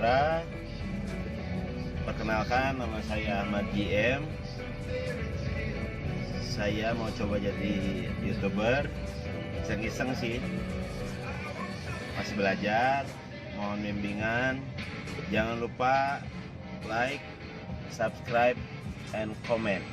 sejahtera. Perkenalkan, nama saya Ahmad GM. Saya mau coba jadi YouTuber, iseng-iseng sih. Masih belajar, mohon bimbingan. Jangan lupa like, subscribe, and comment.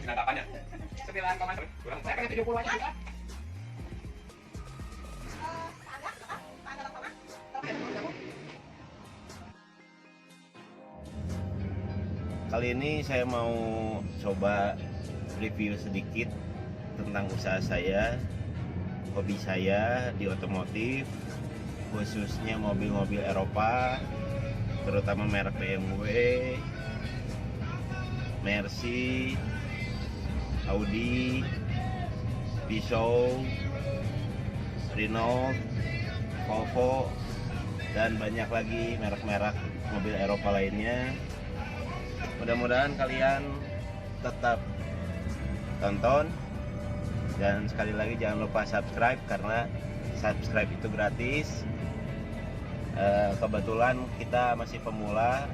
Nah, bapaknya 9,1 kurang saya pengen 70 aja juga. Kali ini saya mau coba review sedikit tentang usaha saya, hobi saya di otomotif, khususnya mobil-mobil Eropa, terutama merek BMW, Mercy, Audi, Peugeot, Renault, Volvo, dan banyak lagi merek-merek mobil Eropa lainnya. Mudah-mudahan kalian tetap tonton, dan sekali lagi jangan lupa subscribe karena subscribe itu gratis. Kebetulan kita masih pemula.